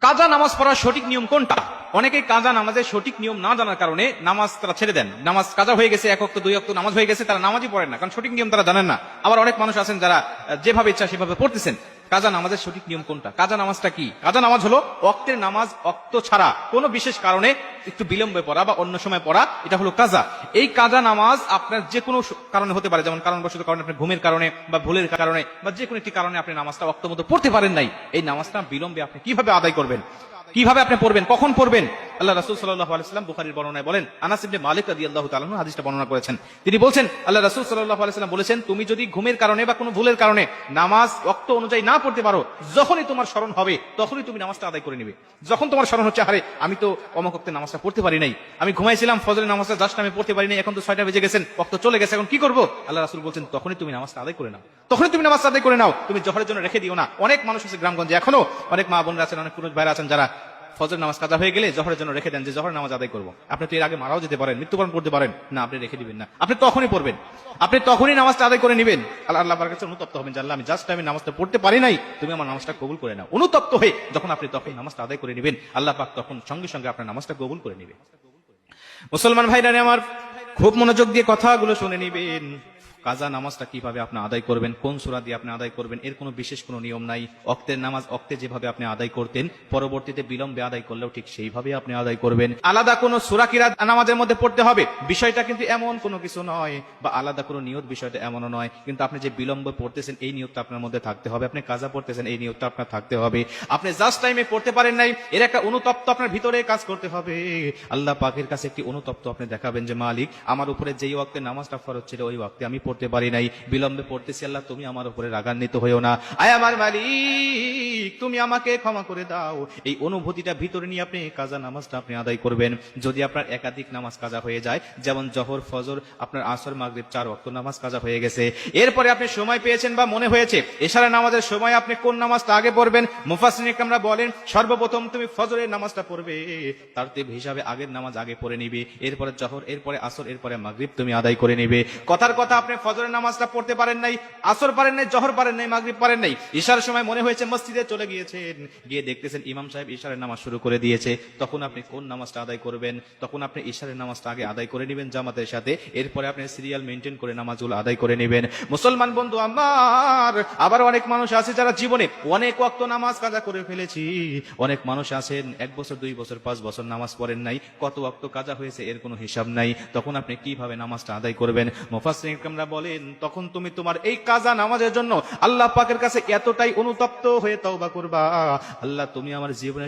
কাজা নামাজ পড়ার সঠিক নিয়ম কোনটা? অনেকে কাজা নামাজের সঠিক নিয়ম না জানার কারণে নামাজ তারা ছেড়ে দেন। নামাজ কাজা হয়ে গেছে, এক ওয়াক্ত দুই ওয়াক্ত নামাজ হয়ে গেছে, তারা নামাজই পড়েন না, কারণ সঠিক নিয়ম তারা জানেন না। আবার অনেক মানুষ আছেন যারা যেভাবে ইচ্ছা সেভাবে পড়তেছেন। কাজা নামাজের সঠিক নিয়ম কোনটা? কাজা নামাজটা কি? কাজা নামাজ হলো ওয়াক্তের নামাজ ওয়াক্ত ছাড়া কোনো বিশেষ কারণে একটু বিলম্বে পড়া বা অন্য সময় পড়া, এটা হলো কাজা। এই কাজা নামাজ আপনার যে কোনো কারণে হতে পারে, যেমন কারণবশত কারণে, আপনার ঘুমের কারণে বা ভুলের কারণে বা যে কোনো একটি কারণে আপনি নামাজটা ওয়াক্ত মতো পড়তে পারেন নাই। এই নামাজটা বিলম্বে আপনি কিভাবে আদায় করবেন, কিভাবে আপনি পড়বেন, কখন পড়বেন? আল্লাহ রাসূল সাল্লাল্লাহু আলাইহি ওয়াসাল্লাম বুখারীর বর্ণনায় বলেন, আনাস ইবনে মালিক রাদিয়াল্লাহু তাআলা আনহু হাদিসটা বর্ণনা করেছেন। তিনি বলছেন, আল্লাহ রাসূল সাল্লাল্লাহু আলাইহি ওয়াসাল্লাম বলেছেন, তুমি যদি ঘুমের কারণে বা কোনো ভুলের কারণে নামাজ ওয়াক্ত অনুযায়ী না পড়তে পারো, যখনই তোমার স্মরণ হবে তখনই তুমি নামাজটা আদায় করে নিবে। যখন তোমার স্মরণ হচ্ছে, আরে আমি তো অমুক ওয়াক্তে নামাজটা পড়তে পারি নাই, আমি ঘুমাইছিলাম, ফজরের নামাজটা জাস্ট আমি পড়তে পারি নাই, এখন তো 6টা বেজে গেছেন, ওয়াক্ত চলে গেছে, এখন কি করব? আল্লাহ রাসূল বলছেন, তখনই তুমি নামাজটা আদায় করে নাও, তখনই তুমি নামাজটা আদায় করে নাও, তুমি জোহরের জন্য রেখে দিও না। অনেক মানুষ আছে গ্রামগঞ্জে, এখনো অনেক মা বোনরা আছেন, অনেক পুরুষ ভাইরা আছেন যারা ফজর নামাজ কাজা হয়ে গেলে জোহরের জন্য রেখে দেন, যে জোহরের নামাজ আদায় করবো। আপনি তো এর আগে মারাও যেতে পারেন, মৃত্যুবরণ করতে পারেন, না আপনি রেখে দিবেন না, আপনি তখনই পড়বেন, আপনি তখনই নামাজটা আদায় করে নেবেন। আল্লাহ পাকের কাছে অনুতপ্ত হবেন যে আল্লাহ, আমি জাস্ট আমি নামাজটা পড়তে পারি নাই, তুমি আমার নামাজটা কবুল করে নাও। অনুতপ্ত হয়ে যখন আপনি তখন নামাজটা আদায় করে নেবেন, আল্লাহ পাক তখন সঙ্গে সঙ্গে আপনার নামাজটা কবুল করে নেবেন। মুসলমান ভাইরা আমার, খুব মনোযোগ দিয়ে কথাগুলো শুনে নিবেন। কাজা নামাজটা কিভাবে আপনি আদায় করবেন, কোন সূরা দিয়ে আপনি আদায় করবেন, এর কোনো বিশেষ কোনো নিয়ম নাই। ওয়াক্তের নামাজ ওয়াক্তে যেভাবে আপনি আদায় করতেন, পরবর্তীতে বিলম্বে আদায় করলেও ঠিক সেইভাবে আপনি আদায় করবেন। আলাদা কোনো সূরা কিরাত নামাজের মধ্যে পড়তে হবে বিষয়টা কিন্তু এমন কোনো কিছু নয়, বা আলাদা কোনো নিয়ত বিষয়টা এমনও নয়। কিন্তু আপনি যে বিলম্বে পড়তেছেন এই নিয়তটা আপনার মধ্যে থাকতে হবে, আপনি কাজা পড়তেছেন এই নিয়তটা আপনার থাকতে হবে। আপনি জাস্ট টাইমে পড়তে পারেন নাই, এর একটা অনুতপ্ত আপনার ভিতরে কাজ করতে হবে। আল্লাহ পাকের কাছে একটি অনুতপ্ত আপনি দেখাবেন যে মালিক, আমার উপরে যেই ওয়াক্তে নামাজটা ফরজ ছিল ওই ওয়াক্তে আমি পড়তে পারি নাই, বিলম্বে পড়তেছি, আল্লাহ তুমি আমার উপরে রাগান্বিত হইও না, আয় আমার মালিক তুমি আমাকে ক্ষমা করে দাও। এই অনুভূতিটা ভিতরে নিয়ে আপনি কাজা নামাজটা আপনি আদায় করবেন। যদি আপনার একাধিক নামাজ কাজা হয়ে যায়, যেমন জোহর, ফজর, আপনার আসর, মাগরিব 4 ওয়াক্ত নামাজ কাজা হয়ে গেছে, এরপরে আপনি সময় পেয়েছেন বা মনে হয়েছে এশারের নামাজের সময় আপনি কোন নামাজটা আগে পড়বেন, মুফাসসিরিন ইকরামরা বলেন সর্বপ্রথম তুমি ফজরের নামাজটা পড়বে, তারতিব হিসাবে আগের নামাজ আগে পড়ে নিবে, এরপরে জোহর, এরপরে আসর, এরপরে মাগরিব তুমি আদায় করে নিবে। কথার কথা, আপনি ফজরের নামাজটা পড়তে পারেন নাই, আসর পারেন নাই, জোহর পারেন নাই, মাগরিব পারেন নাই, ইশার সময় মনে হয়েছে মসজিদে চলে গিয়েছেন, গিয়ে দেখতেছেন ইমাম সাহেব ইশারের নামাজ শুরু করে দিয়েছে, তখন আপনি কোন নামাজটা আদায় করবেন? তখন আপনি ইশারের নামাজটা আগে আদায় করে নেবেন জামাতের সাথে, এরপরে আপনি সিরিয়াল মেনটেন করে নামাজগুলো আদায় করে নেবেন। মুসলমান বন্ধু আমার, আবার অনেক মানুষ আছে যারা জীবনে অনেক ওয়াক্ত নামাজ কাজা করে ফেলেছি। অনেক মানুষ আছেন 1 বছর 2 বছর 5 বছর নামাজ পড়েন নাই, কত ওয়াক্ত কাজা হয়েছে এর কোনো হিসাব নাই। তখন আপনি কিভাবে নামাজটা আদায় করবেন? মুফাসসিরিন ইকরামরা বলেন, তখন তুমি তোমার এই কাজা নামাজের জন্য আল্লাহ পাকের কাছে এতটাই অনুতপ্ত হয়ে তওবা করবা, আল্লাহ তুমি আমার জীবনের